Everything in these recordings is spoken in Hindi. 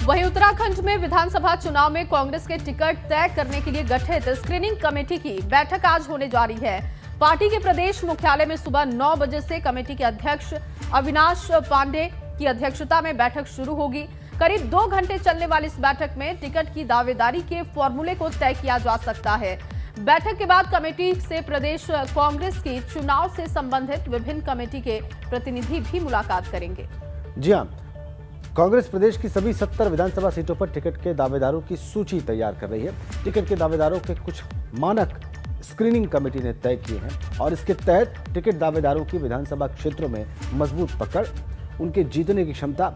वहीं उत्तराखंड में विधानसभा चुनाव में कांग्रेस के टिकट तय करने के लिए गठित स्क्रीनिंग कमेटी की बैठक आज होने जा रही है। पार्टी के प्रदेश मुख्यालय में सुबह 9 बजे से कमेटी के अध्यक्ष अविनाश पांडे की अध्यक्षता में बैठक शुरू होगी। करीब 2 घंटे चलने वाली इस बैठक में टिकट की दावेदारी के फॉर्मूले को तय किया जा सकता है। बैठक के बाद कमेटी से प्रदेश कांग्रेस की चुनाव से संबंधित विभिन्न कमेटी के प्रतिनिधि भी मुलाकात करेंगे। जी हां, कांग्रेस प्रदेश की सभी 70 विधानसभा सीटों पर टिकट के दावेदारों की सूची तैयार कर रही है। टिकट के दावेदारों के कुछ मानक स्क्रीनिंग कमेटी ने तय किए हैं और इसके तहत टिकट दावेदारों की विधानसभा क्षेत्रों में मजबूत पकड़, उनके जीतने की क्षमता,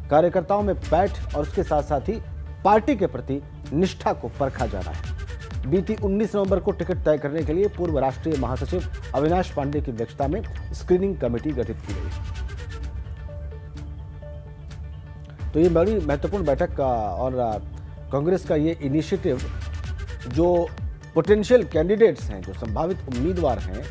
कार्यकर्ताओं में पैठ और उसके साथ साथ ही पार्टी के प्रति निष्ठा को परखा जाना है। बीती 19 नवंबर को टिकट तय करने के लिए पूर्व राष्ट्रीय महासचिव अविनाश पांडे की अध्यक्षता में स्क्रीनिंग कमेटी गठित की गई है। तो ये बड़ी महत्वपूर्ण बैठक और कांग्रेस का ये इनिशिएटिव जो पोटेंशियल कैंडिडेट्स हैं, जो संभावित उम्मीदवार हैं,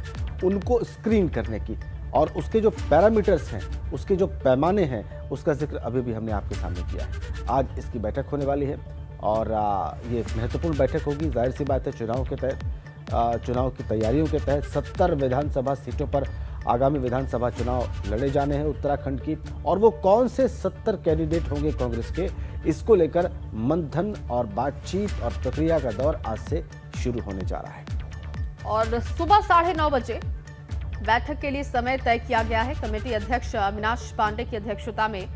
उनको स्क्रीन करने की और उसके जो पैरामीटर्स हैं, उसके जो पैमाने हैं, उसका जिक्र अभी भी हमने आपके सामने किया है। आज इसकी बैठक होने वाली है और ये महत्वपूर्ण बैठक होगी। जाहिर सी बात है, चुनाव की तैयारियों के तहत 70 विधानसभा सीटों पर आगामी विधानसभा चुनाव लड़े जाने हैं उत्तराखंड की, और वो कौन से 70 कैंडिडेट होंगे कांग्रेस के, इसको लेकर मंथन और बातचीत और प्रक्रिया का दौर आज से शुरू होने जा रहा है। और सुबह 9:30 बजे बैठक के लिए समय तय किया गया है। कमेटी अध्यक्ष अविनाश पांडे की अध्यक्षता में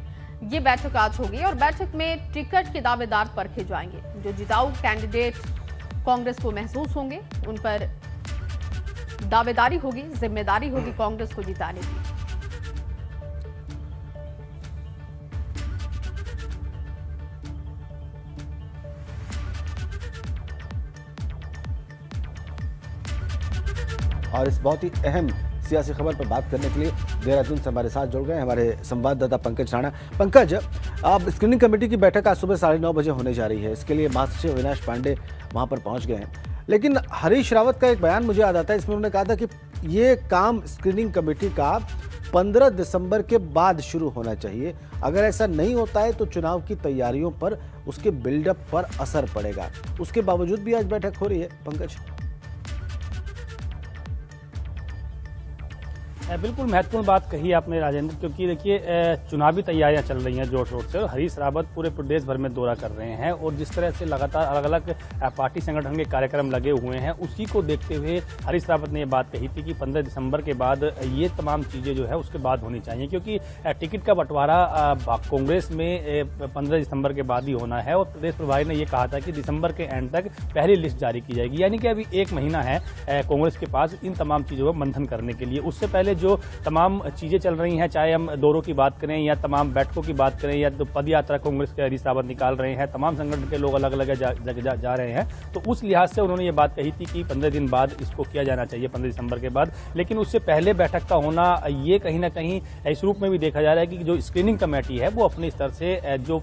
ये बैठक आज होगी और बैठक में टिकट के दावेदार परखे जाएंगे। जो जिताऊ कैंडिडेट कांग्रेस को महसूस होंगे, उन पर दावेदारी होगी, जिम्मेदारी होगी कांग्रेस को जिताने की। और इस बहुत ही अहम सियासी खबर पर बात करने के लिए देहरादून से हमारे साथ जुड़ गए हमारे संवाददाता पंकज राणा। पंकज, अब स्क्रीनिंग कमेटी की बैठक आज सुबह 9:30 बजे होने जा रही है। इसके लिए महासचिव अविनाश पांडे वहां पर पहुंच गए हैं, लेकिन हरीश रावत का एक बयान मुझे याद आता है। इसमें उन्होंने कहा था कि ये काम स्क्रीनिंग कमेटी का 15 दिसंबर के बाद शुरू होना चाहिए। अगर ऐसा नहीं होता है तो चुनाव की तैयारियों पर, उसके बिल्डअप पर असर पड़ेगा। उसके बावजूद भी आज बैठक हो रही है पंकज। बिल्कुल महत्वपूर्ण बात कही आपने राजेंद्र, क्योंकि देखिए चुनावी तैयारियां चल रही हैं जोर शोर से और हरीश रावत पूरे प्रदेश भर में दौरा कर रहे हैं और जिस तरह से लगातार अलग अलग पार्टी संगठन के कार्यक्रम लगे हुए हैं, उसी को देखते हुए हरीश रावत ने ये बात कही थी कि 15 दिसंबर के बाद ये तमाम चीज़ें जो है उसके बाद होनी चाहिए, क्योंकि टिकट का बंटवारा कांग्रेस में 15 दिसंबर के बाद ही होना है। और प्रदेश प्रभारी ने यह कहा था कि दिसंबर के एंड तक पहली लिस्ट जारी की जाएगी, यानी कि अभी 1 महीना है कांग्रेस के पास इन तमाम चीज़ों को मंथन करने के लिए। उससे पहले जो तमाम चीजें चल रही हैं, चाहे हम दौरों की बात करें या तमाम बैठकों की बात करें या तो पद यात्रा कांग्रेस के हरीश रावत निकाल रहे हैं, तमाम संगठन के लोग अलग अलग जा रहे हैं, तो उस लिहाज से उन्होंने ये बात कही थी कि 15 दिन बाद इसको किया जाना चाहिए, 15 दिसंबर के बाद। लेकिन उससे पहले बैठक का होना, ये कहीं ना कहीं इस रूप में भी देखा जा रहा है कि जो स्क्रीनिंग कमेटी है वो अपने स्तर से जो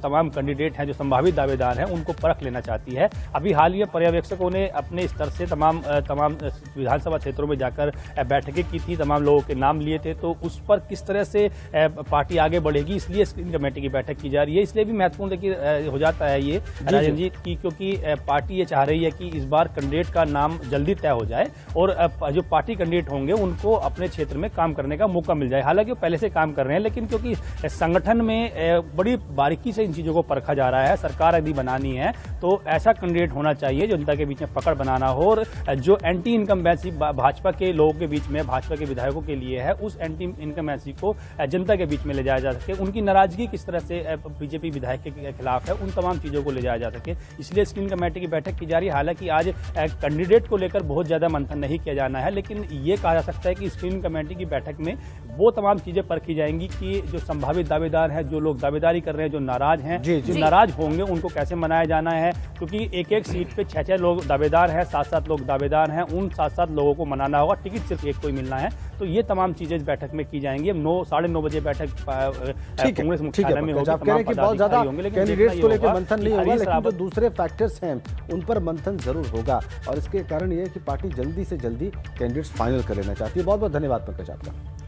तमाम कैंडिडेट हैं, जो संभावित दावेदार हैं, उनको परख लेना चाहती है। अभी हाल ही में पर्यवेक्षकों ने अपने स्तर से तमाम विधानसभा क्षेत्रों में जाकर बैठकें की थी, तमाम लोगों के नाम लिए थे, तो उस पर किस तरह से पार्टी आगे बढ़ेगी, इसलिए स्क्रीनिंग कमेटी की बैठक की जा रही है। इसलिए भी महत्वपूर्ण देखिए हो जाता है ये राजन जी की, क्योंकि पार्टी ये चाह रही है कि इस बार कैंडिडेट का नाम जल्दी तय हो जाए और जो पार्टी कैंडिडेट होंगे उनको अपने क्षेत्र में काम करने का मौका मिल जाए। हालांकि वो पहले से काम कर रहे हैं, लेकिन क्योंकि संगठन में बड़ी बारीकी से इन चीजों को परखा जा रहा है, सरकार यदि बनानी है तो ऐसा कैंडिडेट होना चाहिए जो जनता के बीच में पकड़ बनाना हो, और जो एंटी इनकम्बेंसी भाजपा के लोगों के बीच में, भाजपा के विधायकों के लिए है, उस एंटी इनकम्बेंसी को जनता के बीच में ले जाया जा सके, उनकी नाराजगी किस तरह से बीजेपी विधायक के खिलाफ है, उन तमाम चीजों को ले जाया जा सके, इसलिए स्क्रीनिंग कमेटी की बैठक की जा रही है। हालांकि आज कैंडिडेट को लेकर बहुत ज्यादा मंथन नहीं किया जाना है, लेकिन ये कहा जा सकता है कि स्क्रीनिंग कमेटी की बैठक में वो तमाम चीजें परखी जाएंगी कि जो संभावित दावेदार हैं, जो लोग दावेदारी कर रहे हैं, जो नाराज हैं, जो नाराज होंगे, उनको कैसे मनाया जाना है, क्योंकि एक सीट पे 6 लोग दावेदार हैं, 7 लोग दावेदार हैं, उन 7 लोगों को मनाना होगा, टिकट सिर्फ एक को ही मिलना है। तो ये तमाम चीजें इस बैठक में की जाएंगी। 9-9:30 बजे बैठक कांग्रेस मुख्यालय में होगी। आप कह रहे हैं कि बहुत ज्यादा कैंडिडेट्स को लेकर मंथन नहीं होगा, लेकिन जो दूसरे फैक्टर्स हैं उन पर मंथन जरूर होगा, और इसके कारण ये है कि पार्टी जल्दी से जल्दी कैंडिडेट्स फाइनल कर लेना चाहती है। बहुत बहुत धन्यवाद पंकज आपका।